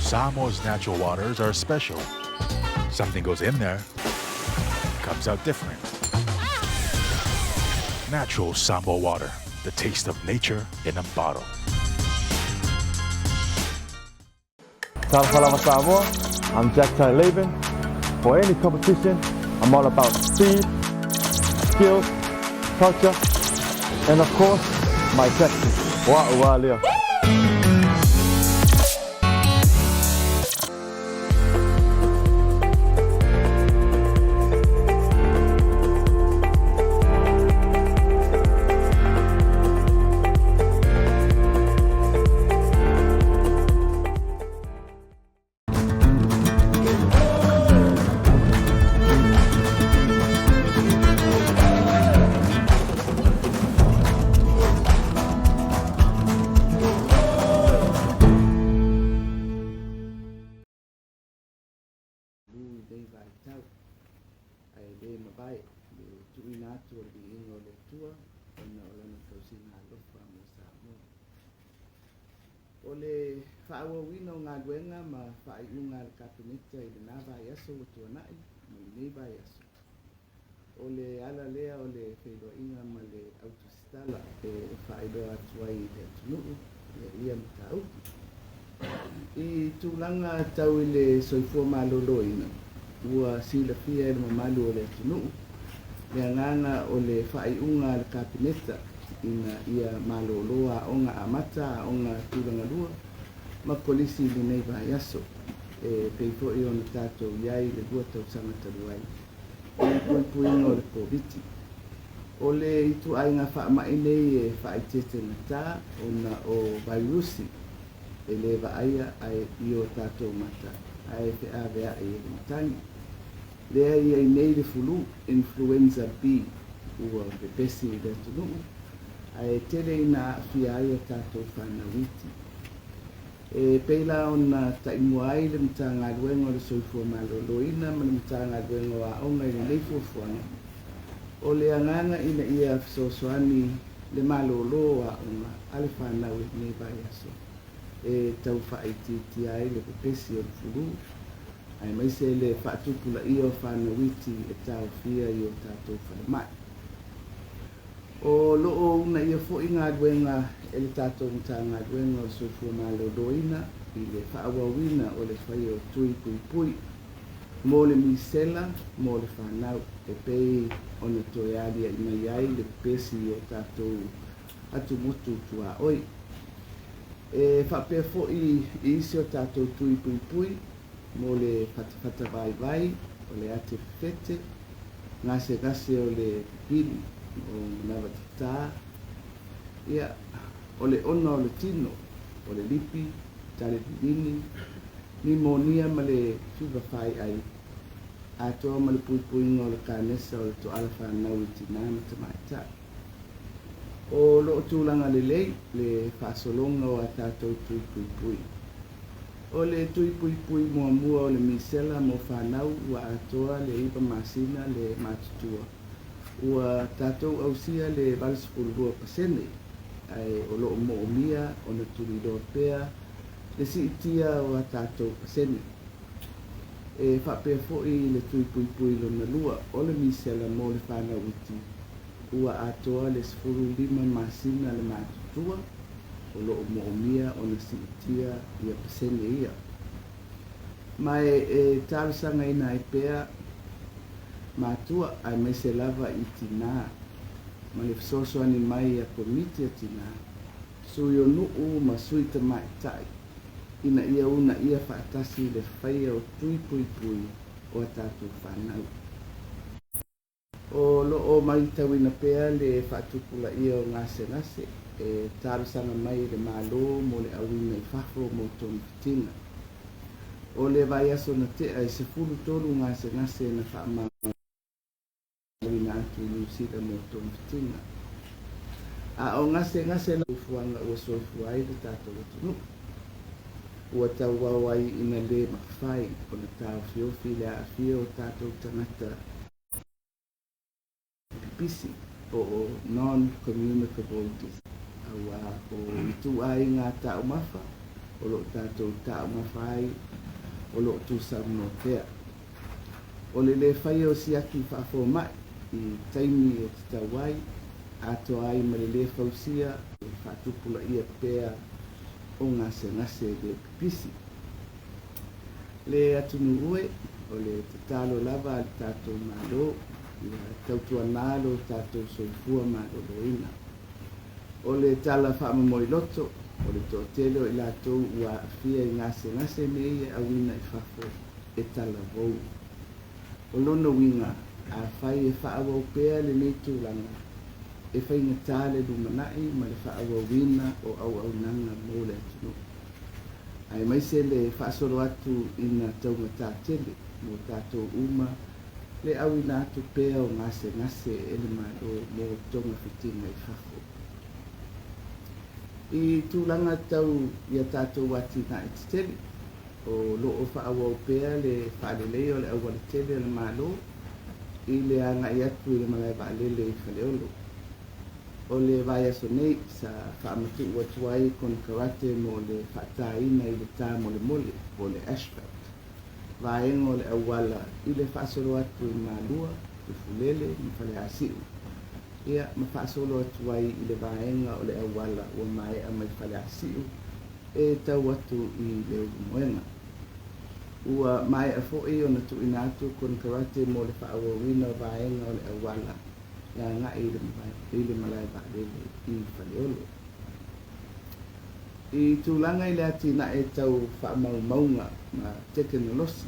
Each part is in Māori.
Samoa's natural waters are special. Something goes in there, comes out different. Natural Samo water, the taste of nature in a bottle. Mataafa Samoa, I'm Jack Ty Laban. For any competition, I'm all about speed, skills, culture, and of course, my Texas. Wa'ualia. Ai le mabai le tuina atu o le ingo le tua ona o lana kausina alofa mo Samoa. O le whaawawina o ngā luenga ma whaaiunga le kapinita i le nā vai aso o tuanai ma le nei vai aso. O le ala lea o le whairoa inga ma le autostala e whaairoa atu ai le atunuu le ia matauki. I tūlanga tau i le soifua maloloina. Ua sila fia e mamalu o le atunuu. Le anganga o le whaaiunga le kapineta ina ia maloloa onga amata onga tūlanga lua. Ma polisi li nei vai aso. E peifo i ona tātou iai le lua tau sangata luai. E puinga o le poviti. O le itu ai ngā whaamai nei e whaitete na tā ona o vairusi. E le vaia ai i o tātou mata. Ai te avea e le matangi. Lea ia i nei le fulu, influenza B, ua pepesi i le atunuu. Ai tele ina fia ai o tātou whanawiti. E peila ona taimua ai le mta ngā luenga o le soifua maloloina, ma le mta ngā luenga o aonga i le leifuafuanga. O le anganga ina ia fisosoani le malolo a aonga, ale whanawi nei vai aso. E tau whaititi ai le pepesi o le fulu. Ai mai se le whaatupula i o whanawiti e tau fia i o tātou whalemai. O loo una ia fo i ngā luenga e le tātou mta ngā luenga o soifua maloloina i le whaawawina o le whai o tui pui pui. Mō le misela, mō le whanau e pei o na toe alia i mai ai le pesi o tātou atu mutu tua oi. E whapea fo i isi o tātou tui pui pui. Mo le fatafata vai vai, o le ate fete, ngase o le pili, o manawa tita, ia, o le ona o le tino, o le lipi, tale pilini, nimonia ma le fiva fai ai, atoa ma le pui puinga o le kānesa o le to alfa nau i tinana tamaitai. O loo tūlanga le lei, le whaasolonga o a tātou tui pui pui. O le tui pui pui mua mua o le misela mo whanau ua atoa le ipa masina le matutua. Ua tātou ausia le valasipulua pasene ai o loo mo omia o na turi roa pea le si itia o a tātou pasene. E whapea fo'i le tui pui pui lo na lua o le misela mo le whanau iti. Ua atoa le 15 masina le matutua. O loo moomia o na si'itia ia pasene ia. Mai e tālasanga ina e pea mātua ai mai se lava i tina. Ma le fisosoani mai a komiti a tina. Sui o nuu ma sui ta mai tai. Ina ia una ia whaatasi le whaia o tui pui pui o a tātou whanau. O loo mai tawina pea le whaatupula ia o ngase. E tālasanga mai le malo mo le awina i whafo mo tonu fitina. O le vai aso na te ai se fulu tolu ngase na whaama awina atu i Niusida mo tonu fitina. A o ngase na ufuanga ua soifua ai le tātou atunu. Ua tau wawai ina le makawhai o na tau fiofi le aafia o tātou tangata pipisi o non-communicable disease. Awa o itu ai ngā tau mafa o lo tātou tā mawhai, o lo tu sa no tea. O le whai o siaki whaafo mai, i taimi e te tawai, ato ai ma le whausia, e whaatupula ia pēa o ngase le pipisi. Le atunu ue, o le tatalo lava al tātou malo, i tautua nalo tātou soifua malo loina. O le tala whaamamoi loto, o le tōtelo i lātou ua fia i ngase nei e awina i whafo e tala vou. O lono winga, a whai e whaawau pēa le nei tūlanga, e whai ngatale lumanai ma le whaawau wina o au nanga mō le atunu. Ai mai se le whaasoro atu ina taunga tātele, mō tātou uma, le awina atu pēa o ngase e le malo mō tonga whitinga i whafo. I tūlanga tau ia tātou wati na e tele, o loo whaawau pēa le whaalelei o le awale tele o le malo, i le anga i atu i le malai waalele i whaleolo. O le vai aso nei sa whaamatu ua tuai kon karate mo le whaataina i le tā mole o le asphalt. Vaenga o le awala i le whaasoro atu i malua, i fulele, i whale asiu. Ia ma whaasolo atuai i le vaenga o le awala o mai a mai whale asiu e tau atu i le moenga. Ua mai a fo'i o na tu inatu kon karate mo le whaawawina vaenga o le awala ia ngā i le malai waalele i whaleolo. I tūlanga i le ati na e tau whaamaumaunga ma teknolosi.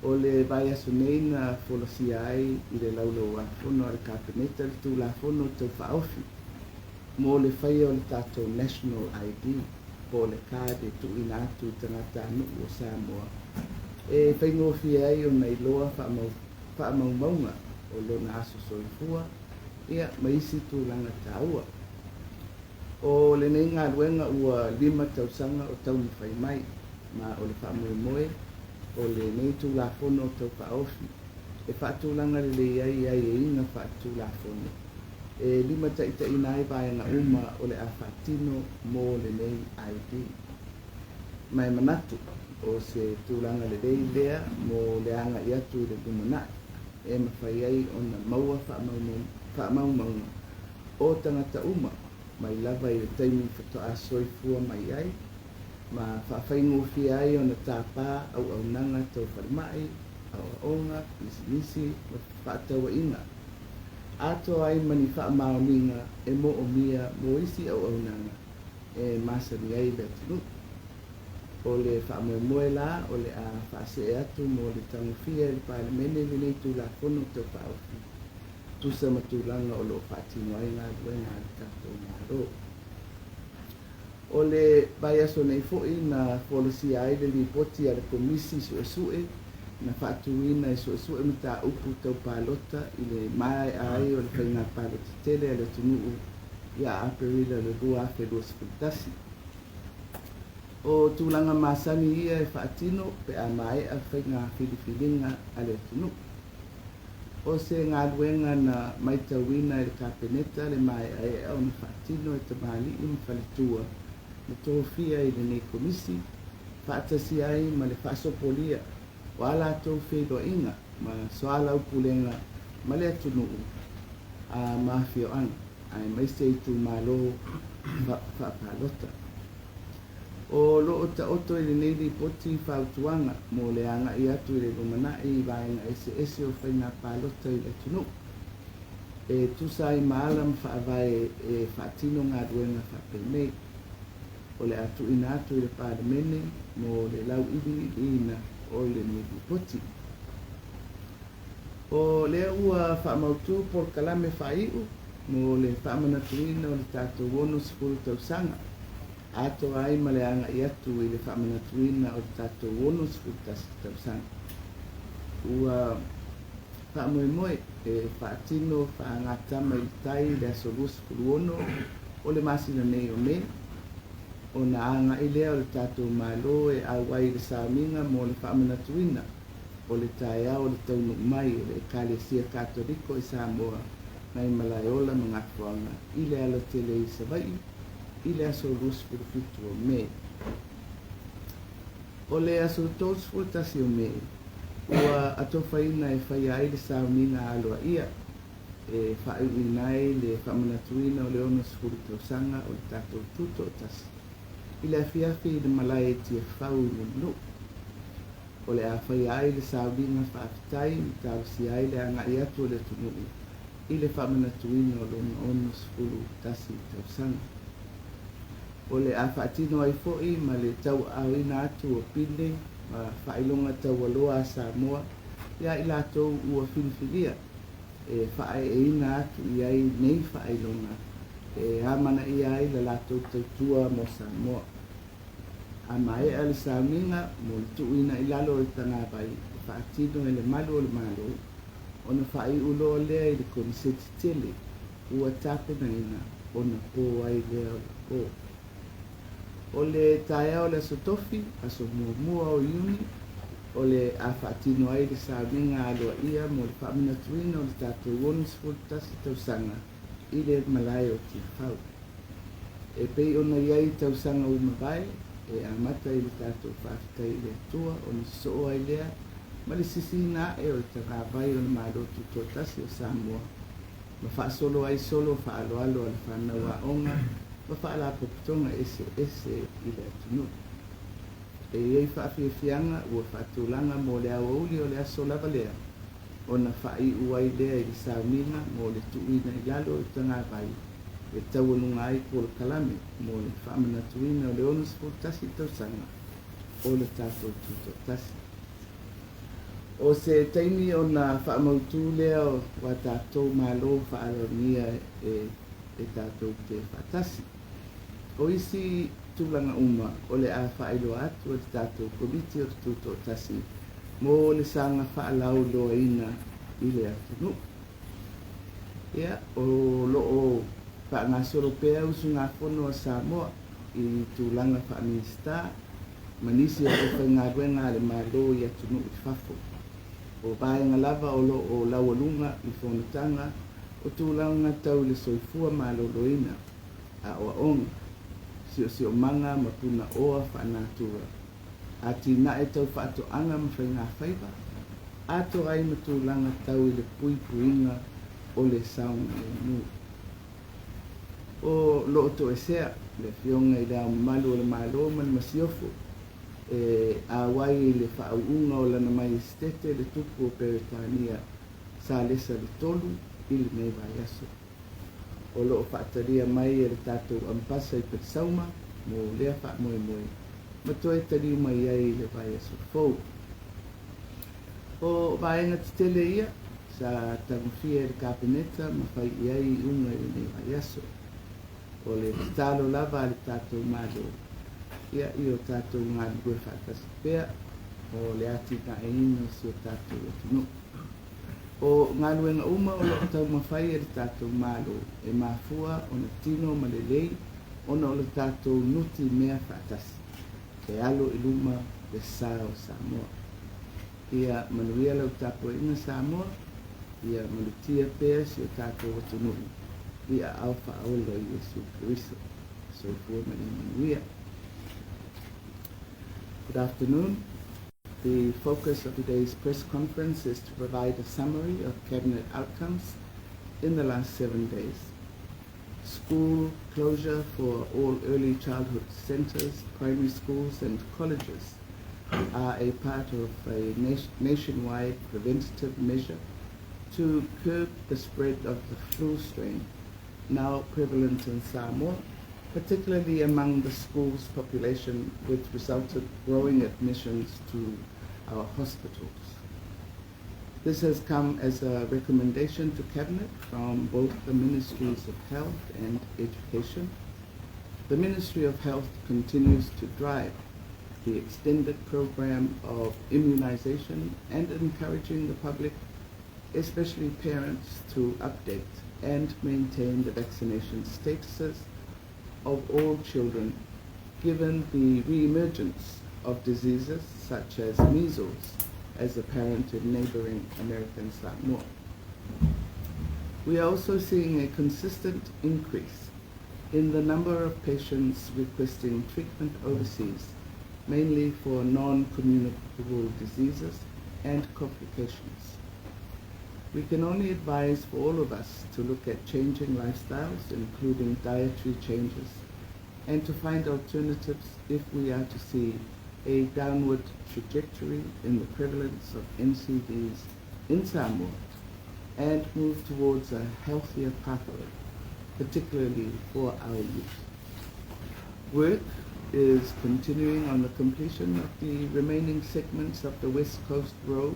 O le vai aso nei na wholosia ai i le laulo a whono a le kāpeneta le tūla whono tau whaofi. Mō le whai o le tātou National ID, po le kāde tu inatu i tangata anu o Samoa. E whaingofi ai o nei loa whaamaumaunga o lona aso soifua, ia maisi tūlanga tāua. O le nei ngā ruenga ua 5 tausanga o tauni whai mai, ma o le whaamoemoe, o le nei tūlafono o tau whaofi. E whaatūlanga le ai e inga whaatūlafono. E 5 taita inai vaenga uma o le a whaatino mō le nei ID. Mai manatu o se tūlanga le rei lea mō le anga i atu le dumanai. E mawhai ai o na maua whaamaumaunga o tangata uma, mai lava i le taimi whatoa soifua mai ai, ma whawhaingofi ai o na tāpā au nanga tau wharimai, au aonga, nisi, ma whaataua inga. Ato ai mani whaamaoninga e mo o mia mo isi au nanga, e masani ai le tunu. O le whaamoemoe la, o le a whaase atu mo le tangawhia le palemene le nei tūlafono tau whaofi. Tusa matulanga o lo whaatino ai ngā duenga le tātou ngāro. O le vai aso nei fo'i na wholosia ai le ripoti a le komisi su'e na whaatuina e su'e me tā upu tau pālota i le mai ai o le whainga pālota tele a le tunuu ia aperila le rua afe rua sepultasi. O tūlanga masani ia e whaatino pe a mai a whainga whiliwhilinga a le tunuu. O se ngā duenga na maitawina i le kāpeneta le mai ai au na whaatino e tamali i mwhalitua na tōwhia i le nei komisi, whaatasi ai ma le whaasopolia o ala tō whelo inga ma soala upulenga ma le atunuu a mafio ana, ai maise i tū malo whaapalota. O loo ta oto i le nei ripoti whautuanga mo le anga i atu i le rumanai i vaenga ese o whainga pālota i le tunu. E tusa i maalam whaavae e whaatino ngā ruenga whapemei. O le atu ina atu i le pālemene mo le lau iwi ina o le nei ripoti. O le ua whaamautu por kalame whaiu mo le whaamanatuina o le tātou wono sifuru tausanga. Ato ai ma le anga i atu i le whaamanatuina o tātou wono sifuru tausanga. Ua whaamoemoe e whaatino whaangatama i tai le aso sifuru wono o le masina nei o me. O na anga i lea o le tātou malo e awai le sauminga mo le whaamanatuina o le tae au le taunu mai o le Ekalesia Katoliko i Samoa ngai malaiola mga fuanga i le ala tele i Savai i le aso rus fitu o me. O le aso tos fultasi o me. Ua atofaina e whai ai le saunina aloa ia. E whai uinai le whamanatuina o le ono sifuri tausanga o le tātou tuto o tasi. I le afiafi i le malai e tia whau no. O le a whai ai le saunina whaafitai i tāwasi ai le anga i atu o le tunui. I le whamanatuina o le ono sifuri tasi tausanga. O le a whaatino ai fo'i ma le tau awina atu o pile ma whailonga tau aloa a Samoa ia i lātou ua whiniwhinia e whae e ina atu i ai nei whailonga e amana i ai le lātou tautua mo Samoa a mai ali sauninga mo le tuuina i lalo o le tangawai e whaatino e le malu o le malo o na whai ulo lea i le koniseti tele ua tāpena ina o na pō ai lea o le pō. O le taea o le asotofi, aso mua o iuni, o le a whaatino ai le sauninga aloa ia mo le whaaminatuina o le tātou wonisful tasi tausanga i le malai o tia whau. E pei ona iai tausanga umawai, e amata i le tātou whaafitai le atua o ni soo ai lea, ma le sisina e o le tagawai o le malo tuto tasi o Samoa. Ma whaasolo ai solo whaaloalo o le whanaua onga, ma whaala popitonga ese i le atunu. E iei whaafiafianga ua whaatulanga mo le awa uli o le aso lava lea. O na whai uai lea i le saunina mo le tuuina i lalo i tangawai. E tauanunga ai ko le kalame mo le whaamanatuina o le onusful tasi tausanga o le tātou tuto tasi. O se taimi o na whaamautu lea o wa tātou malo whaalonia e tātou te whaatasi. O isi tūlanga uma o le a whaelo atu o le tātou komiti o le tuto tasi mo le sanga whaalau loa ina i le atunu. Ia o loo whaangasoro pēa usu ngā whono a Samoa i tūlanga whaaminista manisi o whaingaruenga le malo i atunu i whafo. O bāenga lava o loo laualunga i whonatanga o tūlanga tau le soifua malo loina a oa onga. Sio manga ma puna oa whaanatura. A tina e tau whaato anga ma whainga whaiva. Ato ai ma tūlanga tau i le pui puinga o le saunga e nu. O loo to e sea, le fionga i lea malu o le malo man masiofo. A wai le whaauunga o lana mai stete le tupu o Peretania sa lesa le tolu i le mei vai aso. O loo whaataria mai e le tātou ampasa i Petsauma, mo lea wha moe moe. Ma toe tari mai ai le vai aso fau. O vaenga titele ia, sa tangwhia le kāpeneta, ma whai iai unga i le vai aso. O le talo lava le tātou malo. Ia i o tātou ngā lue whaatasi pēr, o le ati ka e ina si o tātou e tunu. O ngā luenga uma o loo tau mawhai e le tātou malo e mafua o na tino ma le lei o na o le tātou nuti mea whaatasi. E alo i luma le sā o Samoa. Ia manuia lau tāpua ina Samoa, ia manutia pēr si o tātou o tunui. Ia au whaaulo i Yesu Kiriso. So fua mani manuia. Good afternoon. The focus of today's press conference is to provide a summary of Cabinet outcomes in the last 7 days. School closure for all early childhood centers, primary schools and colleges are a part of a nationwide preventative measure to curb the spread of the flu strain now prevalent in Samoa, particularly among the school's population, which resulted growing admissions to our hospitals. This has come as a recommendation to Cabinet from both the Ministries of Health and Education. The Ministry of Health continues to drive the extended program of immunization and encouraging the public, especially parents, to update and maintain the vaccination statuses of all children, given the re-emergence of diseases such as measles as apparent in neighboring American Samoa. We are also seeing a consistent increase in the number of patients requesting treatment overseas mainly for non-communicable diseases and complications. We can only advise for all of us to look at changing lifestyles, including dietary changes, and to find alternatives if we are to see a downward trajectory in the prevalence of NCDs in Samoa and move towards a healthier pathway, particularly for our youth. Work is continuing on the completion of the remaining segments of the West Coast Road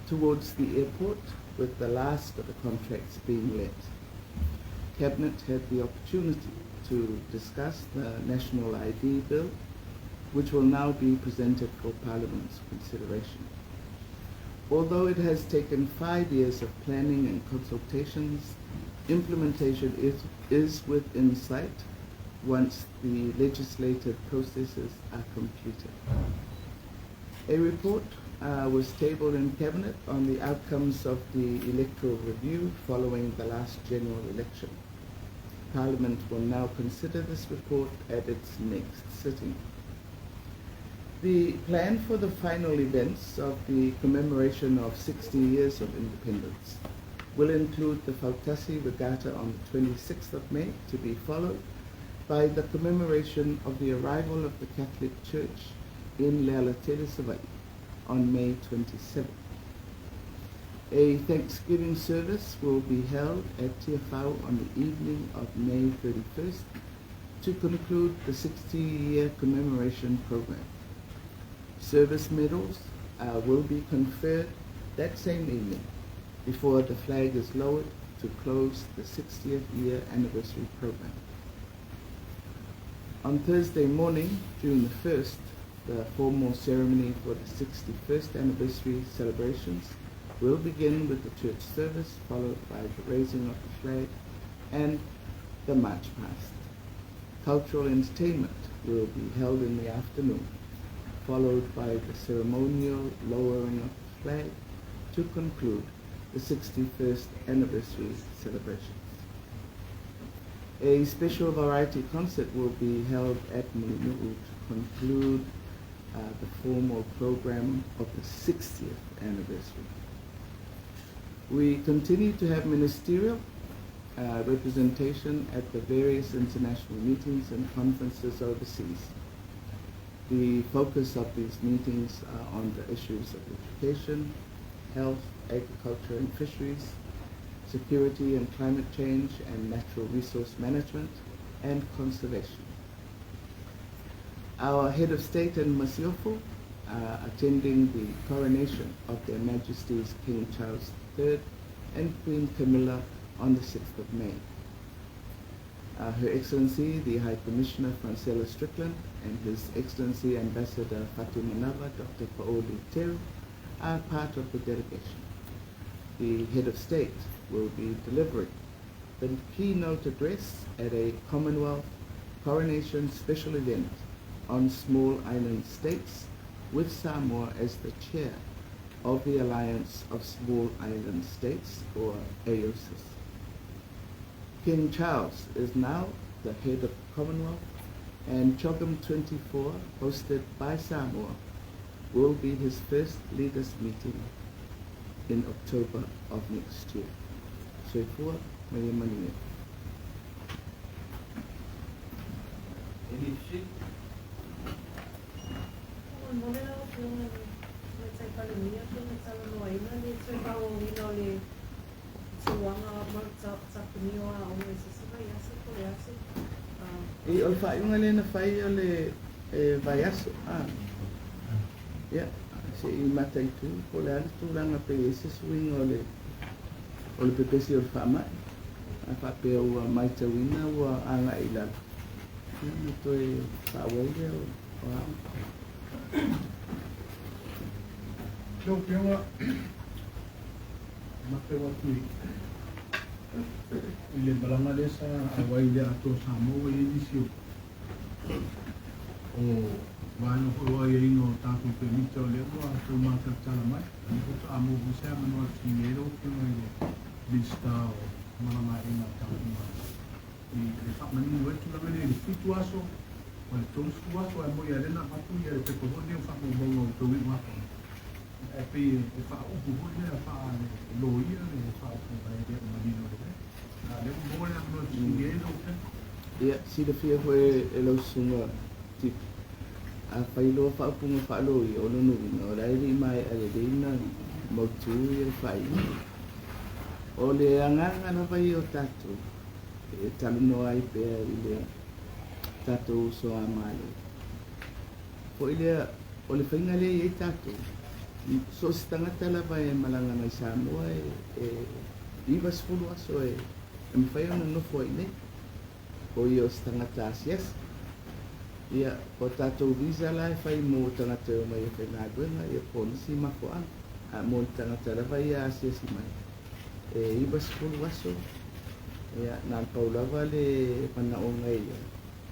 towards the airport, with the last of the contracts being let. Cabinet had the opportunity to discuss the National ID Bill, which will now be presented for Parliament's consideration. Although it has taken 5 years of planning and consultations, implementation is within sight once the legislative processes are completed. A report was tabled in Cabinet on the outcomes of the electoral review following the last general election. Parliament will now consider this report at its next sitting. The plan for the final events of the commemoration of 60 years of independence will include the Fautasi Regatta on the 26th of May, to be followed by the commemoration of the arrival of the Catholic Church in Lealatele Savai on May 27th. A Thanksgiving service will be held at Tiafau on the evening of May 31st to conclude the 60-year commemoration program. Service medals will be conferred that same evening before the flag is lowered to close the 60th year anniversary program. On Thursday morning, June the 1st, the formal ceremony for the 61st anniversary celebrations will begin with the church service, followed by the raising of the flag and the march past. Cultural entertainment will be held in the afternoon, followed by the ceremonial lowering of the flag to conclude the 61st anniversary celebrations. A special variety concert will be held at Ninu'u to conclude the formal program of the 60th anniversary. We continue to have ministerial representation at the various international meetings and conferences overseas. The focus of these meetings are on the issues of education, health, agriculture and fisheries, security and climate change, and natural resource management and conservation. Our head of state and Masiofo are attending the coronation of Their Majesties King Charles III and Queen Camilla on the 6th of May. Her Excellency, the High Commissioner Francella Strickland, and His Excellency Ambassador Fatima Nava, Dr. Paoli Teru, are part of the delegation. The head of state will be delivering the keynote address at a Commonwealth coronation special event on small island states, with Samoa as the chair of the Alliance of Small Island States, or AOSIS. King Charles is now the head of the Commonwealth, and CHOGM 24, hosted by Samoa, will be his first leaders meeting in October of next year. Soifua, Mayamani. E ol fai unga lena fai ole vaiaso. Ya, si mata itu pole ala tu langa pe ese swing ole pe pesi ol fama. Apa pe o mai tawina o anga ila. Ni to e pa wole o. Yo penga mate watu ile balanga desa awai le ato Samoa e disio o vano ko ai no tanto pe mito le ko ato mata tala mai ko to amo busa mano tinero ke mai bista o malama ina tanto mai e fa mani wetu la mene fituaso Wale tōs kuaso ai moi arena patu ia le pepo hone o whakabongo o tōwi wako. E pe e whaupu hone a wha lo ia le whaupu mai e o manino le. Le mōre a mōre singe e lo te. Ia, si le fia koe e lau sunga tip. A whailoa whaupunga whaalo i o nono ina. O rairi mai a le reina mautu i le whai. O le anganga na whai o tatu. E taluno ai pēr i le tatu so a male. Po i le, o le whainga le i tatu. So si tangata la vai e malanga mai Samoa e iwa sifuru aso e mi whai ona nofo i nei. O i o si tangata asias. Ia, o tatou visa la e whai mō tangata o mai e whainga duenga i a ponisi mako ang. A mō tangata la vai a asias i mai. E iwa sifuru aso. Ia, nā paulawa le pana o ngai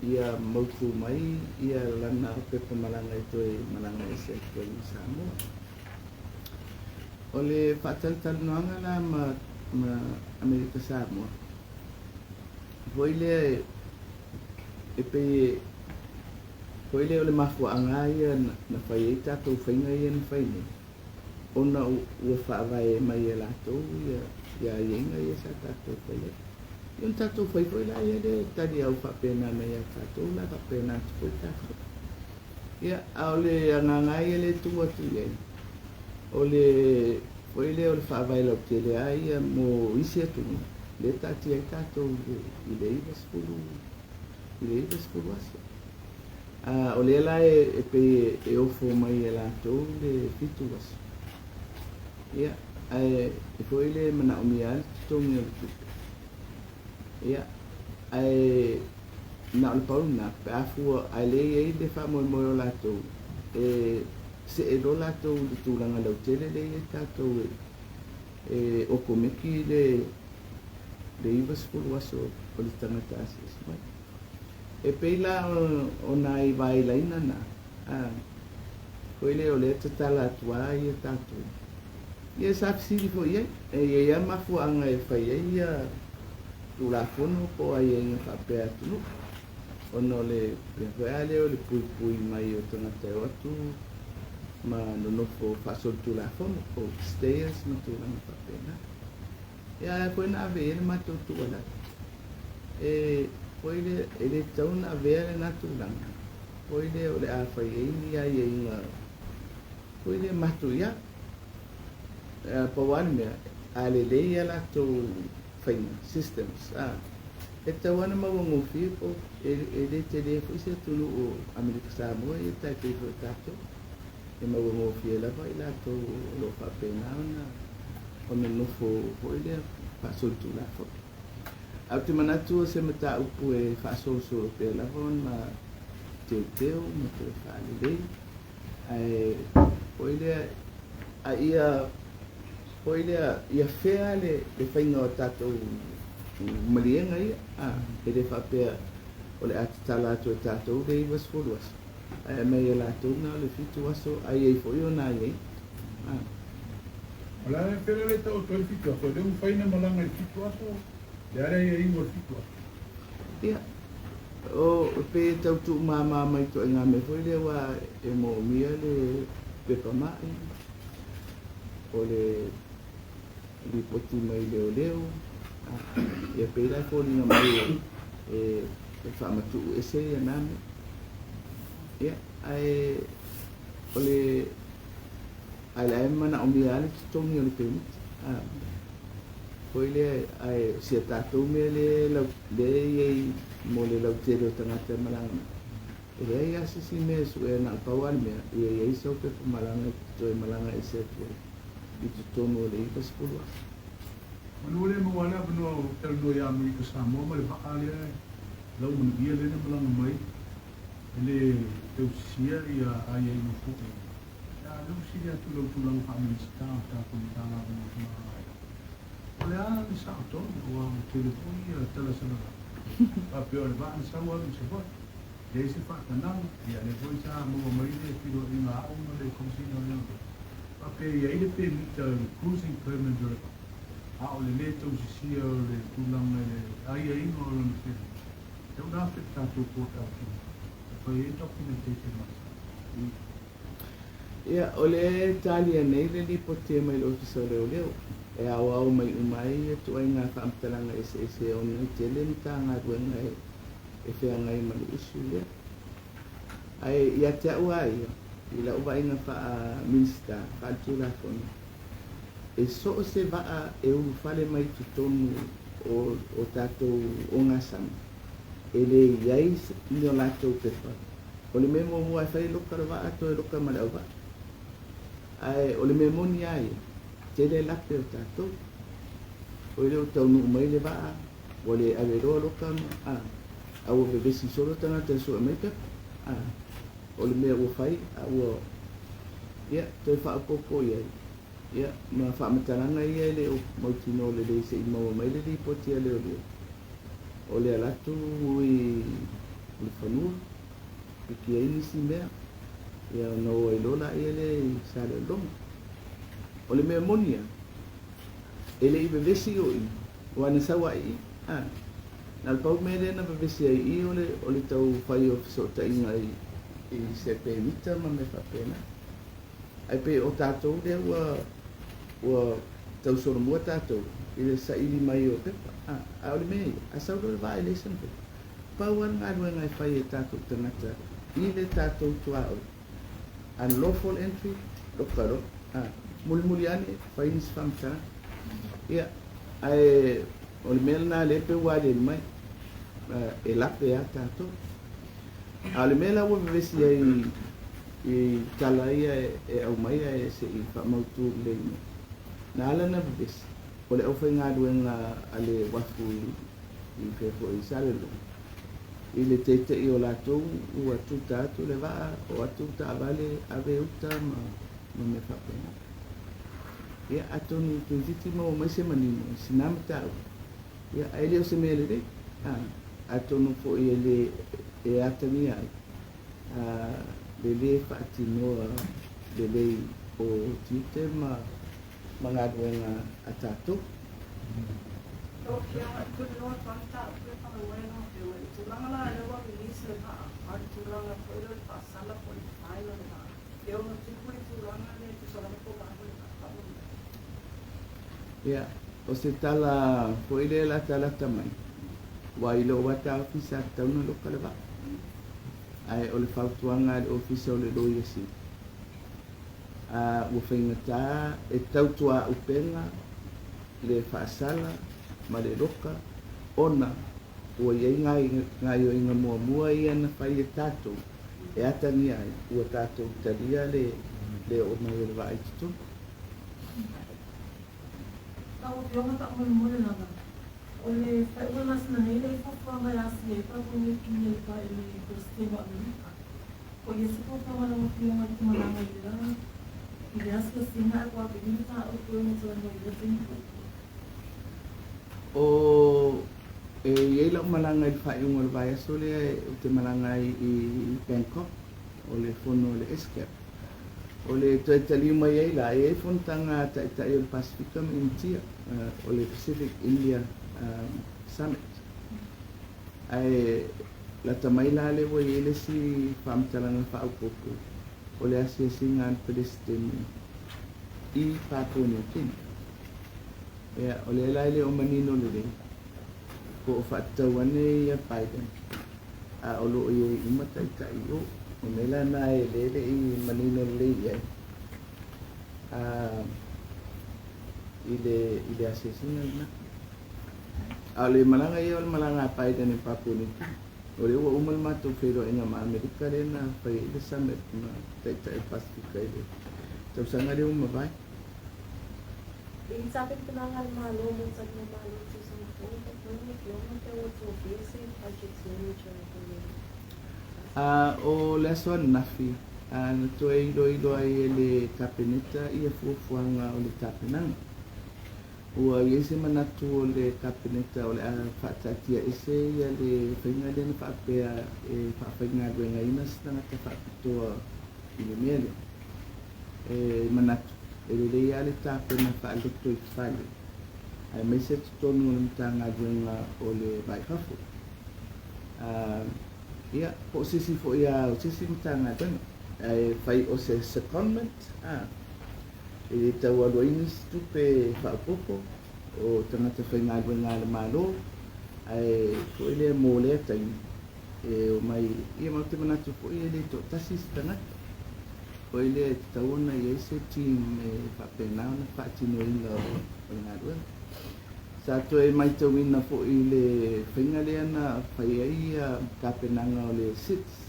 ia mautu mai, ia lana pepa malanga i toi malanga i se toi i Samoa. O le whaataltal noanga la ma Amerika Samoa. Hoi le e pe hoi le o le mafua anga ia na whai e tātou whainga ia na whaine. Ona ua whaawai mai e lātou ia ienga ia sa tātou whaile. Yung tātou whaifoi la ia le tari au whapena mei a tātou la whapena atu koi tātou. Ia, au le anganga ia le tua tu iei. O le hoi le o le whaawai lau te le ai ia mō isi atunu. Le tāti ai tātou i le iwa spuru aso. O le la e pe e ofo mai e lātou le fitu aso. Ia, e hoi le mana o mial tongi o le fitu. Ia, ai na o le pauna, pe afua ai le ei le wha moe moe o lātou. Se e lo lātou le tūlanga lau tele le e tātou e oko meki le iwa spuru aso o le tangata asias mai. E peila o nā i vai laina na. Koile o le tatala atua i a tātou. Ia sa fisiri fo iai, e ia mafu anga e whai ia tu la fono po ai en papel tu ono le vale o le pui mai o tangata o atu ma no fo faso tu la fono o stairs no tu la papel na ya foi na ver ma tu la foi ele tão na ver na tu la foi le a foi ele ai en foi le matuya po wan me ale le la tu systems. E tawana mawango fipo, e te foi se tulu o Amerika Samoa e tai pe fo tato. E mawango fie la vai la to lo fa pena na o me no fo ile fa sol tu la fo. Au te manatu se mata upu e fa sol so pe la von ma teu ma te fa le. Ai ile a ia ia fea le whainga o tātou malienga ia. E le whapea o le atatala atu e tātou le iwa sfuru aso. Ai mei e lātou na le fitu aso, ai ei fo i o nā iei. Ala e pere le tau toi fitu aso, le whaina malanga i fitu aso, le ara ia ingo fitu aso. Ia, o pe tau tu māma mai to ngā me fo i le wa e mo mia le pepa mai. O le li poti mai leo ia pera ko ni mai e fa matu ese ia name ia ai ole ala mana o mi ale tongi ole pe ko ile ai se tato me le ye mo le lau te lo tangata malanga ile ia sisi me su e na pawan me ia so pe malanga to malanga ese i te tono le i pasipulu. Manu le mawala pano terdo ya Amerika Samoa ma le whakaale ai. Lau manubia le na malanga mai. Ele teu sia ia ai ai no fuke. Ya lau sia tu lau tulang whaaminista ta kumitanga mo mai. Ole ana ni sa ato o telefoni ia tala sana. Papio le ba sa wa ni se fa. Le se fa tanang ia le voi sa mo mai le pilo ina au no le komsina le. Ape ia ile pe mita cruising permit dole. A ole le tau si o le tulang le ai ai no le pe. Tau na pe tatu ko ta. Poi documentation mas. Ia, ole talia nei le li pote mai lo fisa leo leo. E au mai umai e tu ai ngā whaamtaranga e o nei te le ni tā ngā ruenga e whea ngai mali isu lea. Ai, ia te au ai, i la uwa inga wha minsta, wha tūra whona. E so o se waa e ulu whale mai tu tonu o tātou o ngā sama. E le iai ni o lātou pepa. O le memo mua e whai loka ra waa to e loka male au waa. Ai, o le memo ni ai, te le lape o tātou. O le o tau nuu mai le waa, o le aweroa loka ma, au o bebesi solo tanga te so e mai pepa. O le mea ua whai, ua, ia, toi wha apopo iai. Ia, ma wha amataranga ia le o mautino le le se i maua mai le li potia leo leo. O le alatu ui le whanua, piki ai nisi mea. Ia no e lola ia le sare longa. O le mea monia, e le i bevesi o i, o ane sawa i, nal pau mea rena bevesi ai i o le tau whai o fisota inga i se pe mita ma me whapena. Ai pe o tātou lea ua tau soro mua tātou, i le sa ili mai o pepa. A o le mea, a sauro le waa election pepa. Pau an ngā rua ngai whai e tātou tangata, i le tātou tua o. Unlawful entry, lokaro. Muli ane, whai nisi whamta. Ia, ai, o le mea nā lepe wale mai, e lape a tātou. A le mea la ua vevesi ai i tala ia e au mai e se i whamautu le ina. Nā ala na vevesi. O le au whai ngā ruenga a le wafu i whewho i sarelo. I le teite i o lātou ua tuta atu le waa o atu ta avale ave uta ma me whapena. Ia atonu tu viti mo mai se manino, sinama tau. Ia aile o se mea le re. Atonu po i e atani ai. Le le whaatinoa le le o tite ma ngā ruenga a tātou. So, Fiame, could not one tap with a way of doing it. Tulanga, I never released it. I tulanga toilet, a sala for the final. You know, typically tulanga, to sort of go back with Ia, o se tala, poile la tala tamai. Wailo wata ofisa tauna loka le waa. Ai o le whautuanga le ofisa o le loia si. Ua whaingata e tautua upenga le whaasala ma le roka ona ua iai ngai o inga mua ia na whai e tātou e atani ai ua tātou talia le o mai o le waa i tutu. Tau Fiame tak mole nada. O le whaiwanas na hei le whawhanga asi e papuni kini e ka e le Kristeva Amerika. O ye se whawhanga na Fiame ki mananga i la. I le asia singa e kua pini ta o kua ni tala i le tingu. O iei lau malanga i whai unga le vai aso le o te malanga i Bangkok o le fono o le escape. O le toi taliu mai ei la e fontanga tai o le Pasifika me Intia o le Pacific India Summit. Ai la tamai la le wo ele si whamtalanga whaupoko o le asia singa an Palestine i Papua New Guinea. Ia, o le lai le o manino le rei. Ko o whaatau ane ia Biden. O lo i imatai tai o. O mela na e lele i manino le ia. I le asesinga na. A le malanga ia o le malanga Biden i Papua New Guinea. O le ua umal mātou whero inga ma Amerika le na whai le summit ma tai Pasifika i le. Tau sanga le uma vai. Yung sa akin pinangal malo mo sa malo sa sampung, tapos yung tawag sa basic project manager ko yun. O le aso nafi, na to e ilo ai le kapineta ia fuafuanga o le tapinanga. Ua ia se manatu o le kapineta o le whaatatia ese ia le whainga le na whaapea e whaapinga ruenga inas na ngata whaapitoa i le mele. Manatu. E le ia le tāpe na whaalekto i whale. Ai mai se tutonu o le mtanga ruenga o le vai hafo. Ia, po sisi fo ia, sisi mtanga tanga. Ai fai o se secondment, e tau alo ini stupe whaapopo, o tangata whai ngāgwe ngāle mālo, ai fo ile mō lea tai, e o mai, ia mau te manatu fo ia le to tasis tangata. Fo ile tau ona i eise team e whapena ona whaatino inga o ngāgwe. Sa to e mai tau ina fo i le whainga lea na whai ai ka penanga o le sits.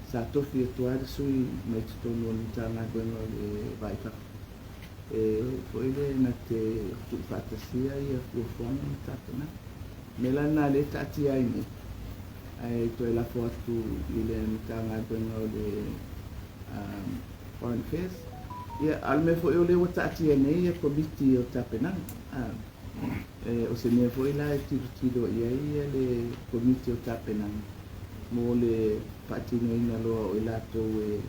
Sa tofi e tuare sui mai tutonu o nita ngāgwe o le vaiwhaka. E fo i le na te tu whatasia i a fuafuanga nita pena. Me lana le tati ai ne. Ai to e lafo atu i le nita ngāgwe o le Foreign Affairs. Ia alme fo i o le wa tati ai nei e komiti o tapenanga. O se mea foi la e tiro ia ia le komiti o tapenanga mo le patino ina loa o i latou e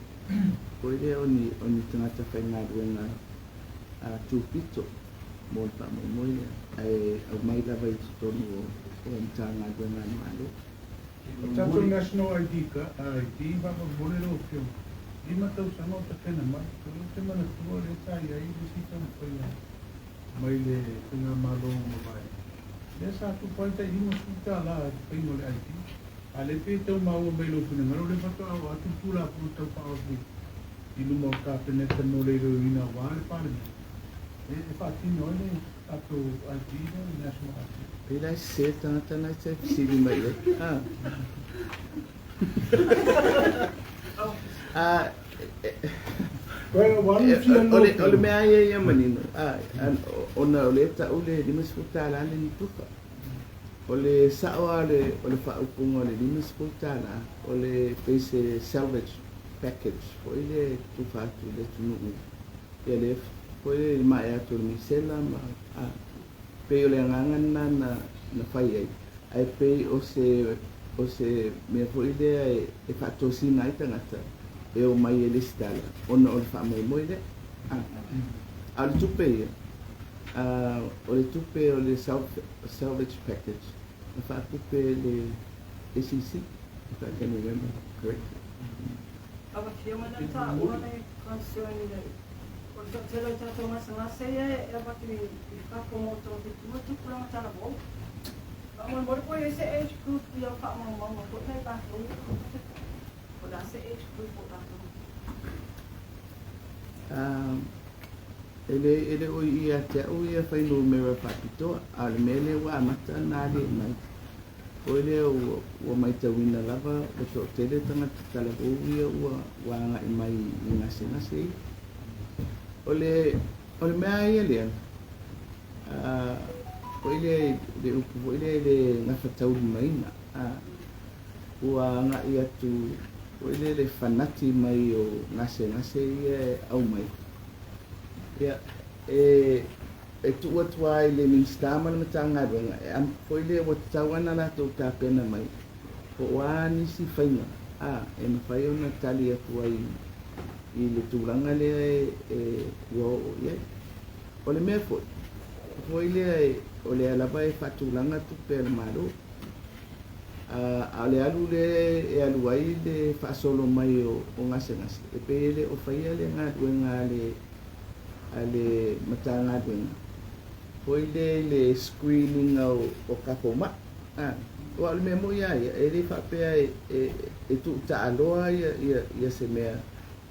foi le oni tangata whaingaruenga tūpito mo le whamoimoia au mai lava i tutonu o mtangaruenga ni malo. Tato National ID ka, ID waka bole lo kio. Ima tau sama o takena mai, kolo te mana tua le tai ai le sita na whaia. Mai le whinga malo mawai. Le sa tu poita i mo suta la whaingo le aiti. A le pe tau maua mai lo whina ngaro le whaka au atu tūra puru tau pa au i lumo ka peneta no le ro ina wale pare. E whaatino le atu ID le National ID. Pela se tangata nai te siri mai le. Ole mea ia manino. Ona ole ta ole limas futala le ni tufa. Ole sawa ole whaupunga ole limas futala. Ole pese salvage package. Ole tufa atu le tunu. Ele ole mai atu le misela ma. Pe ole ngangana na whai ai. Ai pe o se mea fo idea e whaatosi nai tangata. E o mai e listala. Ona o le whamoimoi le. A le tupe ia. O le tupe o le salvage package. Le whaatupe le SEC. If I can remember correctly. Awa Fiame na ta ua nei concern nei. O le tōtelo i tātou ngasa e waki i whakomoto te tumatukura matana bau. Amon mori koe e se age group i au whaamamama ko nei tātou. O da se age group o tātou. Ele o ia te au ia whainu mera whapitoa. Ale mele wa amata nāre mai. O ele o mai tawina lava o to tele tangata talabo ia ua wanga i mai i ngase i. Ole mea ia lea. O ele le upu o ele le ngawhatauri maina. Ua nga i atu o ele le whanati mai o ngase ia au mai. Ia e tuatua i le minstama na matanga renga. O ele o tawana la tau tāpena mai. O wā nisi whainga. E mawhai o na tali atua i le tūranga lea e ua o iai. O le mea fwoi. Fwoi lea o le alaba e whatūranga tupe ala maro. A le alu le e alu ai le whaasolo mai o ngase. E pe ele o whaia le ngā duenga ale matanga duenga. Fwoi le screening o kako ma. O alu mea mo ia e le whapea e tu ta aloa ia se mea.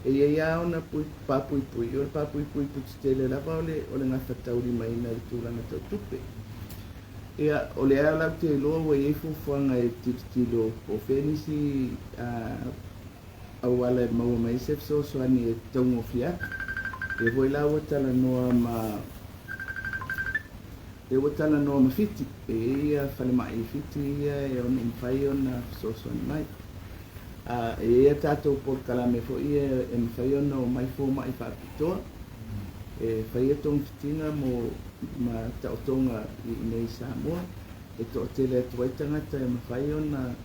E ia ona papui, o le papui putitele lava o le ngā whatauri mai na i tūranga tau tupe. Ia o le ala te loa wa iei fufuanga e titilo o whenisi au ala e maua mai sef so ani e taungo fiat. E voi la watala noa ma fiti. E ia whale mai fiti ia e ona mwhai ona so ani mai. E ia tātou por kalame fo ia e mwhai ona o mai fō mai whapitoa. E whai atong fitinga mo ma taotonga i nei Samoa. E to tele atuai tangata e mwhai ona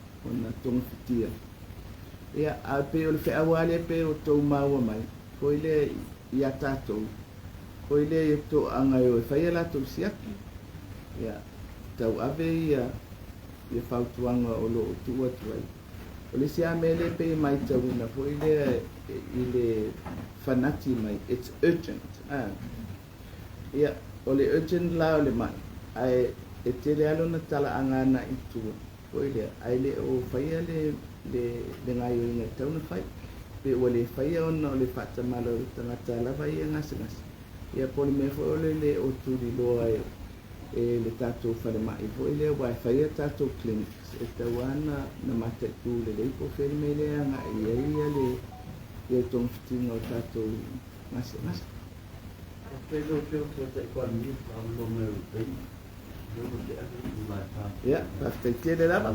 tonga fitia. Ia a pe o le whiawale pe o tau maua mai. Ko ile ia tātou. Ko ile i to angai o e whai ala tau siaki. Ia tau ave ia whautuanga o lo tua tuai. O le Fiame le pe mai tauina fo i le fanati mai. It's urgent. Ia, o le urgent la o le mai. Ai e tele alo na tala angana i tua. Fo i le, ai le o whaia le ngai o inga tauna whai. Pe o le whaia ona o le whata malo o tangata lava i ngasi ngasi. Ia poli me fo o le o turi loa e le tātou whare mai. Fo i le wai whaia tātou clinics. E tawana na mata tu le leipo whare me le anga ia le tong fitinga o tātou ngasi ngasi. Ia, paftai tele lava.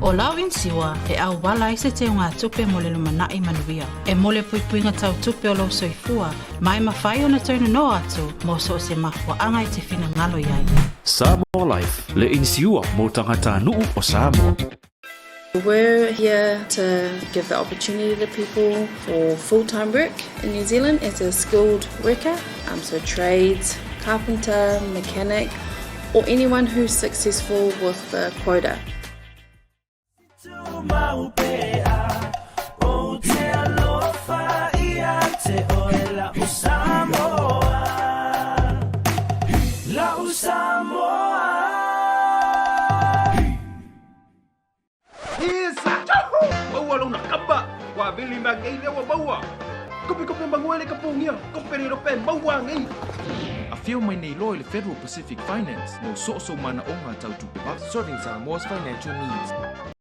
O lau insiwa e au wala i se te unga tupe mo le lumanai manuia. E mo le puipuinga tau tupe o lau soifua, mai mawhai o na taunu no atu, mo so se mahuaanga i te whina ngalo iai. Samoa Life, le insiua mo tangata nuu o Samoa. We're here to give the opportunity to people for full-time work in New Zealand as a skilled worker, so trades, carpenter, mechanic, or anyone who's successful with the quota. Vili magai le wa maua. Kopi manguele kapungia. Koperi rope maua ngai. A Fiame nei loy le Federal Pacific Finance no so mana onga tau tupe serving Samoa's financial needs.